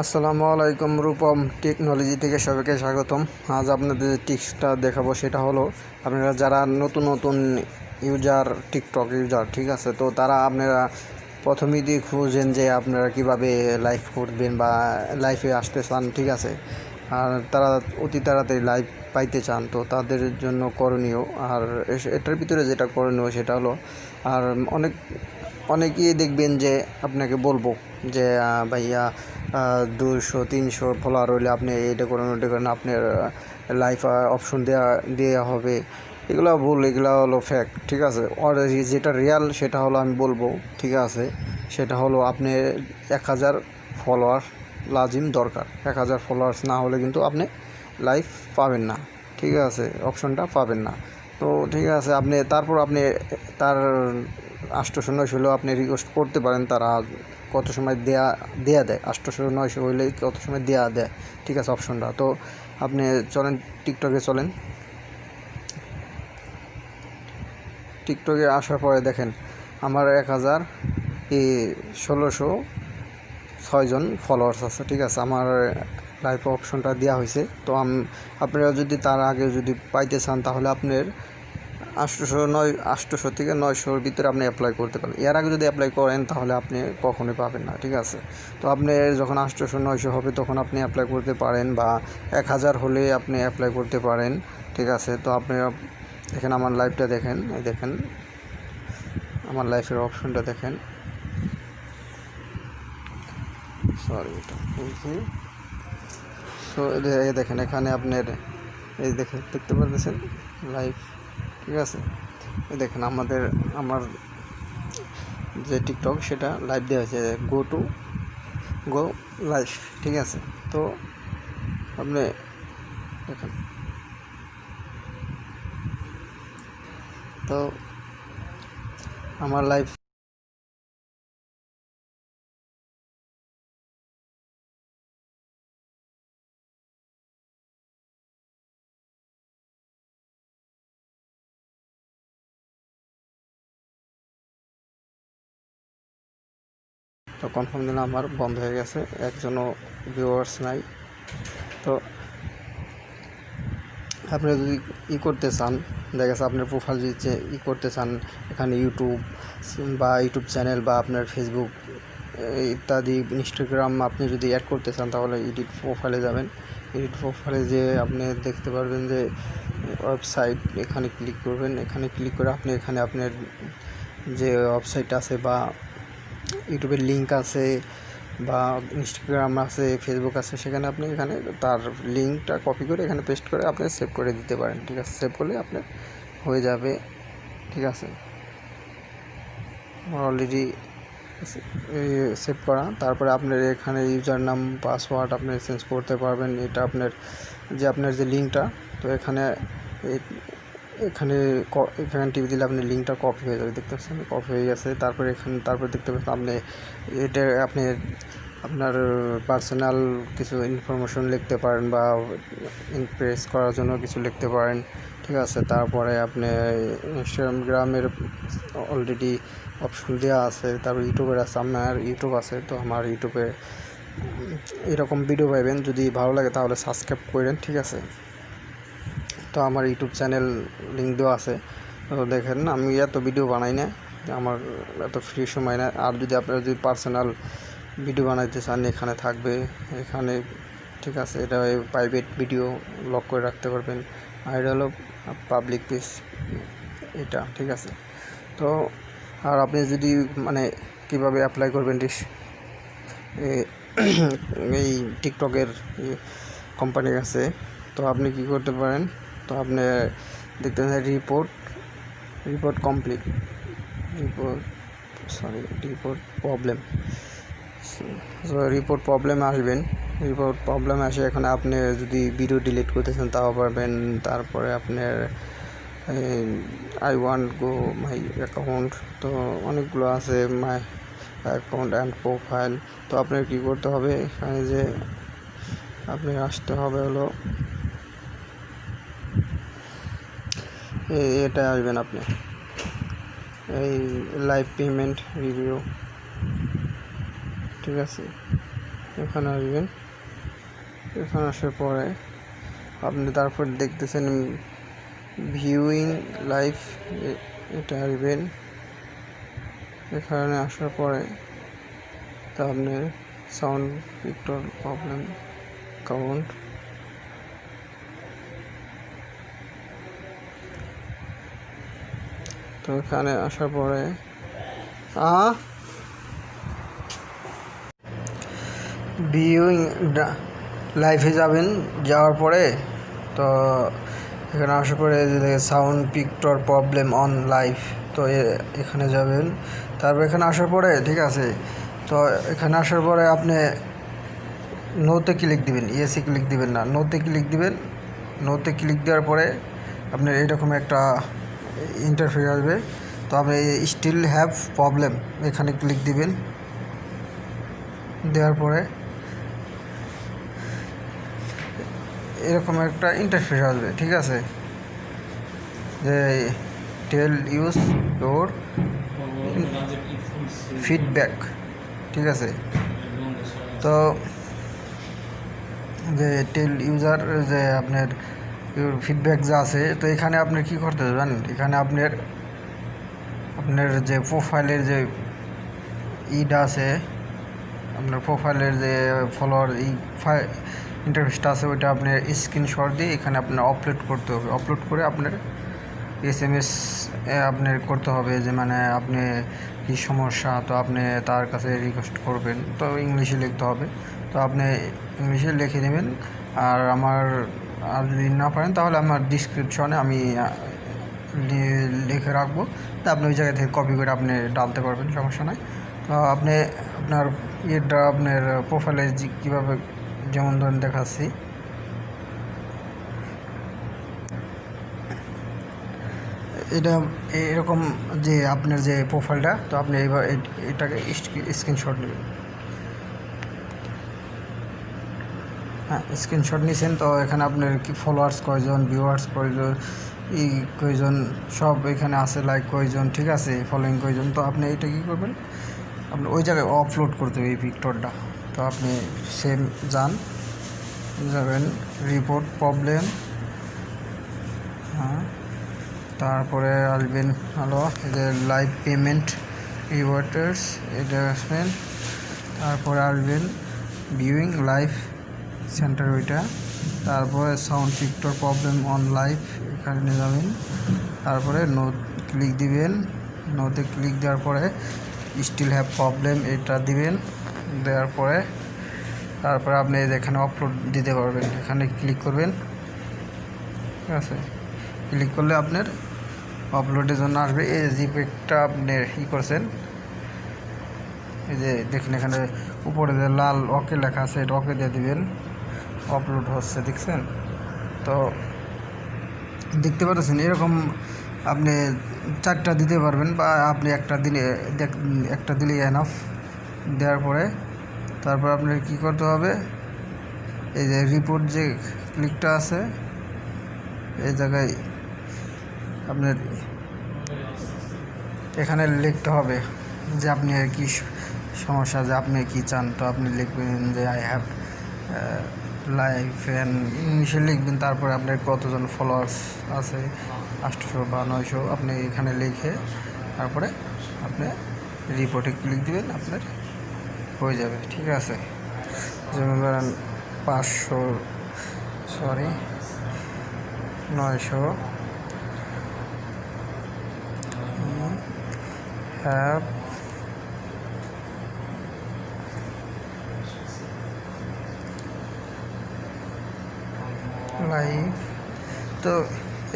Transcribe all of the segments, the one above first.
আসসালামু আলাইকুম, রূপম টেকনোলজি থেকে সবাইকে স্বাগতম। আজ আপনাদের টিপসটা দেখাবো, সেটা হলো আপনারা যারা নতুন ইউজার, টিকটক ইউজার, ঠিক আছে, তো তারা আপনারা প্রথমেই দিয়ে খুঁজেন যে আপনারা কিভাবে লাইভ করবেন বা লাইভে আসতে চান, ঠিক আছে, আর তারা অতি তাড়াতাড়ি লাইভ পাইতে চান। তো তাদের জন্য করণীয়, আর এটার ভিতরে যেটা করণীয় সেটা হলো, আর অনেকেই দেখবেন যে আপনাকে বলবো যে ভাইয়া 200-300 ফলোয়ার হলে আপনি এটা করেন ওটা করেন, আপনার লাইভ অপশন দেওয়া হবে। এগুলো ভুল, এগুলো হলো ফ্যাক, ঠিক আছে। আর যেটা রিয়াল সেটা হলো আমি বলবো, ঠিক আছে, সেটা হলো আপনি 1000 ফলোয়ার লাজিম দরকার। 1000 ফলোয়ার্স না হলে কিন্তু আপনি লাইভ পাবেন না, ঠিক আছে, অপশনটা পাবেন না। তো ঠিক আছে, তারপর আপনি তার 800-900 হলেও আপনি রিকোয়েস্ট করতে পারেন, তারা কত সময় দেয়া দেয়, 800-900 হইলে কত সময় দেয়া দেয়, ঠিক আছে, অপশনটা। তো আপনি চলেন টিকটকে চলেন। টিকটকে আসার পরে দেখেন আমার 1606 জন ফলোয়ার্স আছে, ঠিক আছে, আমার লাইভ অপশনটা দেওয়া হয়েছে। তো আপনারা যদি তার আগে যদি পাইতে চান তাহলে আপনার 800 থেকে 900-র ভিতরে আপনি অ্যাপ্লাই করতে পারেন। এর আগে যদি অ্যাপ্লাই করেন তাহলে আপনি কখনোই পাবেন না, ঠিক আছে। তো আপনি যখন 800-900 হবে তখন আপনি অ্যাপ্লাই করতে পারেন, বা 1000 হলে আপনি অ্যাপ্লাই করতে পারেন, ঠিক আছে। তো আপনি দেখেন আমার লাইভটা দেখেন, দেখেন আমার লাইফের অপশনটা দেখেন, সরি এটা বলছি। সো দেখেন এখানে আপনার এই দেখতে পাচ্ছেন লাইভ, ঠিক আছে। দেখেন আমার যে টিকটক সেটা লাইভ দেওয়া হয়েছে, গো লাইভ, ঠিক আছে। তো আপনি দেখেন, তো আমার লাইভ তো কনফার্ম দিলে আমার বন্ধ হয়ে গেছে, একজনও ভিউয়ার্স নাই। তো আপনি যদি করতে চান, দেখা যাচ্ছে আপনার প্রোফাইল যদি করতে চান, এখানে ইউটিউব চ্যানেল বা আপনার ফেসবুক ইত্যাদি, ইনস্টাগ্রাম আপনি যদি অ্যাড করতে চান তাহলে এডিট প্রোফাইলে যাবেন। এডিট প্রোফাইলে যে আপনি দেখতে পারবেন যে ওয়েবসাইট, এখানে ক্লিক করবেন। এখানে ক্লিক করে আপনি এখানে আপনার যে ওয়েবসাইট আছে বা ইউটিউবের লিঙ্ক আছে বা ইনস্টাগ্রাম আছে, ফেসবুক আছে, সেখানে আপনি এখানে তার লিঙ্কটা কপি করে এখানে পেস্ট করে আপনি সেভ করে দিতে পারেন, ঠিক আছে। সেভ করলে আপনার হয়ে যাবে, ঠিক আছে। অলরেডি সেভ করা। তারপরে আপনার এখানে ইউজার নাম, পাসওয়ার্ড আপনি চেঞ্জ করতে পারবেন। এটা আপনার যে লিঙ্কটা, তো এখানে টিপে দিলে আপনি লিঙ্কটা কপি হয়ে যাবে, দেখতে পাচ্ছেন কপি হয়ে গেছে। তারপর দেখতে পাচ্ছেন আপনি আপনার পার্সোনাল কিছু ইনফরমেশন লিখতে পারেন বা ইমপ্রেস করার জন্য কিছু লিখতে পারেন, ঠিক আছে। তারপরে আপনি ইনস্টাগ্রামের অলরেডি অপশন দেওয়া আছে। তারপর ইউটিউবের আছে, আপনার ইউটিউব আছে, তো আমার ইউটিউবে এরকম ভিডিও পাইবেন। যদি ভালো লাগে তাহলে সাবস্ক্রাইব করেন, ঠিক আছে। তো আমার ইউটিউব চ্যানেল লিঙ্ক দেওয়া আছে। তো দেখেন আমি এত ভিডিও বানাই না, আমার এত ফ্রি সময় না। আর যদি আপনারা যদি পার্সোনাল ভিডিও বানাইতে চান এখানে থাকবে, এখানে, ঠিক আছে। এটা প্রাইভেট ভিডিও লক করে রাখতে পারবেন, আর এটা হলো পাবলিক পেজ, এটা, ঠিক আছে। তো আর আপনি যদি কীভাবে অ্যাপ্লাই করবেন এই টিকটকের কোম্পানির কাছে, তো আপনি কি করতে পারেন, তো আপনি দেখতে পাচ্ছেন রিপোর্ট কমপ্লিট, রিপোর্ট প্রবলেমে আসবেন। রিপোর্ট প্রবলেমে আসে, এখানে আপনি যদি ভিডিও ডিলিট করতে চান তাও পারবেন। তারপরে আপনার I want go my account, তো অনেকগুলো আছে, মাই অ্যাকাউন্ট অ্যান্ড প্রোফাইল। তো আপনার কী করতে হবে, এখানে যে আপনি আসতে হবে হলো এটা আসবেন আপনি, এই লাইভ পেমেন্ট রিভিউ, ঠিক আছে। এখানে আসবেন। এখানে আসার পরে আপনি তারপর দেখতেছেন ভিউইং লাইভ, এটা আসবেন। এখানে আসার পরে তা আপনার সাউন্ড পিকচার প্রবলেম কাউন্ট, তো এখানে আসার পরে ভিউইং লাইভে যাবেন। যাওয়ার পরে তো এখানে আসার পরে sound picture problem on live, তো এখানে যাবেন। তারপর এখানে আসার পরে ঠিক আছে, তো এখানে আসার পরে আপনি নোতে ক্লিক দিবেন, ইয়েসে ক্লিক দিবেন না, নোতে ক্লিক দিবেন। নোতে ক্লিক দেওয়ার পরে আপনার এরকম একটা ইন্টারফেস আসবে। তো আপনি স্টিল হ্যাভ প্রবলেম এখানে ক্লিক দিবেন। দেওয়ার পরে এরকম একটা ইন্টারফেস আসবে, ঠিক আছে, যে টেল ইউজ ইউর ফিডব্যাক, ঠিক আছে। তো যে টেল ইউজার যে আপনার ফিডব্যাক যা আছে, তো এখানে আপনি কি করতে জানেন, এখানে আপনার যে প্রোফাইলের যে ইটা আছে, আপনার প্রোফাইলের যে ফলোয়ার ইন্টারফেসটা আছে, ওইটা আপনার স্ক্রিনশট দিয়ে এখানে আপনার আপলোড করতে হবে। আপলোড করে আপনার SMS আপনার করতে হবে যে মানে আপনি কী সমস্যা, তো আপনি তার কাছে রিকোয়েস্ট করবেন। তো ইংলিশে লিখতে হবে, তো আপনি ইংলিশে লিখে নেবেন। আর যদি না পারেন তাহলে আমার ডিসক্রিপশনে আমি লিখে রাখবো, তো আপনি ওই জায়গা থেকে কপি করে আপনি ডালতে পারবেন, সমস্যা নয়। তো আপনি আপনার আপনার প্রোফাইলে কীভাবে, যেমন ধরেন দেখাচ্ছি, এটা এরকম যে আপনার যে প্রোফাইলটা, তো আপনি এবার এটাকে স্ক্রিনশট নেবেন। হ্যাঁ, স্ক্রিনশট নিয়েছেন, তো এখানে আপনার কি ফলোয়ার্স কয়জন, ভিউয়ার্স কয়জন, কয়জন সব এখানে আছে, লাইক কয়জন, ঠিক আছে, ফলোয়িং কয়জন। তো আপনি এটা কী করবেন, আপনি ওই জায়গায় আপলোড করতে হবে এই পিকচারটা। তো আপনি সেম যাবেন রিপোর্ট প্রবলেম, হ্যাঁ, তারপরে আসবেন হলো যে লাইভ পেমেন্ট রিওয়ার্ডার্স, এটা আসবেন। তারপরে আসবেন ভিউইং লাইভ সেন্টার, ওইটা। তারপরে sound picture problem on live, এখানে নিয়ে যাবেন। তারপরে নোট ক্লিক দিবেন। নোতে ক্লিক দেওয়ার পরে স্টিল হ্যাভ প্রবলেম, এটা দিবেন। দেওয়ার পরে তারপরে আপনি এখানে আপলোড দিতে পারবেন, এখানে ক্লিক করবেন, ঠিক আছে। ক্লিক করলে আপনার আপলোডের জন্য আসবে। এই জিপেকটা আপনি করছেন, এই যে দেখুন এখানে উপরে যে লাল ওকে লেখা আছে, এটা ওকে দিয়ে দিবেন। আপলোড হচ্ছে, দেখছেন? তো দেখতে পাচ্ছেন এরকম আপনি 4টা দিতে পারবেন, বা আপনি একটা দিলে এনাফ। দেওয়ার পরে তারপর আপনার কি করতে হবে, এই যে রিপোর্ট যে ক্লিকটা আছে, এই জায়গায় আপনার এখানে লিখতে হবে যে আপনি কি সমস্যা, যে আপনি কি চান। তো আপনি লিখবেন যে আই হ্যাভ লাইভ অ্যান্ড ইংলিশে লিখবেন। তারপরে আপনার কতজন ফলোয়ার্স আছে, 800 বা 900, আপনি এখানে লিখে তারপরে আপনি রিপোর্টে ক্লিক দিবেন, আপনার হয়ে যাবে, ঠিক আছে। যেমন ধরেন 900 হ্যাভ লাইভ, তো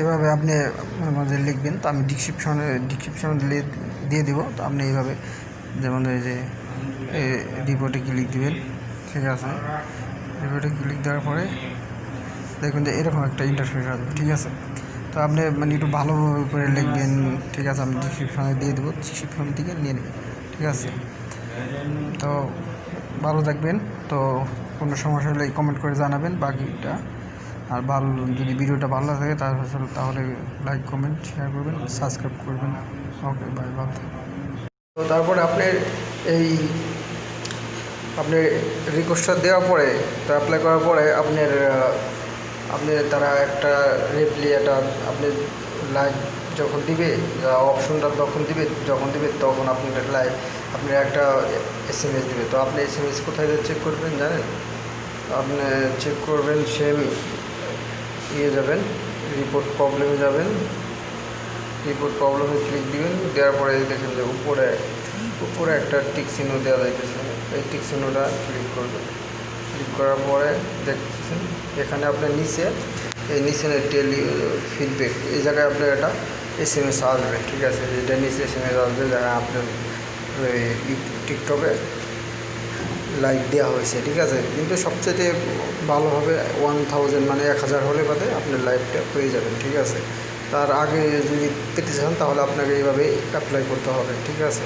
এভাবে আপনি আমাদের লিখবেন। তো আমি ডিসক্রিপশনে দিয়ে দেবো। তো আপনি এইভাবে যেমন এই যে রিপোর্টে ক্লিক দিবেন, ঠিক আছে। রিপোর্টে ক্লিক দেওয়ার পরে দেখবেন যে এরকম একটা ইন্টারফেস আসবে, ঠিক আছে। তো আপনি মানে একটু ভালোভাবে করে লিখবেন, ঠিক আছে। আমি ডিসক্রিপশনে দিয়ে দেবো, ডিসক্রিপশন থেকে নিয়ে নেবেন, ঠিক আছে। তো ভালো থাকবেন। তো কোনো সমস্যা হলে কমেন্ট করে জানাবেন বাকিটা। আর যদি ভিডিওটা ভালো লাগে তাহলে লাইক, কমেন্ট, শেয়ার করবেন, সাবস্ক্রাইব করবেন। ওকে, বাই, ভালো থাকবেন। তো তারপরে আপনার এই আপনি রিকোয়েস্টটা দেওয়ার পরে তো অ্যাপ্লাই করার পরে আপনি তারা একটা রিপ্লি এটা আপনি লাইভ যখন দিবে অপশনটা যখন দিবে তখন আপনার লাইভ আপনার একটা SMS দিবে। তো আপনি SMS কোথায় চেক করবেন জানেন? আপনি চেক করবেন সেম যাবেন, রিপোর্ট প্রবলেমে যাবেন, রিপোর্ট প্রবলেমে ক্লিক দিবেন। দেওয়ার পরে দেখেন যে উপরে একটা টিক চিহ্ন দেওয়া যাইতেছে, এই টিক চিহ্নটা ক্লিক করবেন। ক্লিক করার পরে দেখতেছেন এখানে আপনার নিচে টেলি ফিডব্যাক, এই জায়গায় আপনার একটা SMS আসবে। ঠিক আছে, এটা নিচে SMS আসবে যারা আপনার টিকটকে লাইভ দেওয়া হয়েছে। ঠিক আছে, কিন্তু সবচেয়ে ভালো হবে 1000 মানে 1000 হলে বাদে আপনার লাইভটা পেয়ে যাবেন। ঠিক আছে, তার আগে যদি পেতে চান তাহলে আপনাকে এইভাবে অ্যাপ্লাই করতে হবে। ঠিক আছে।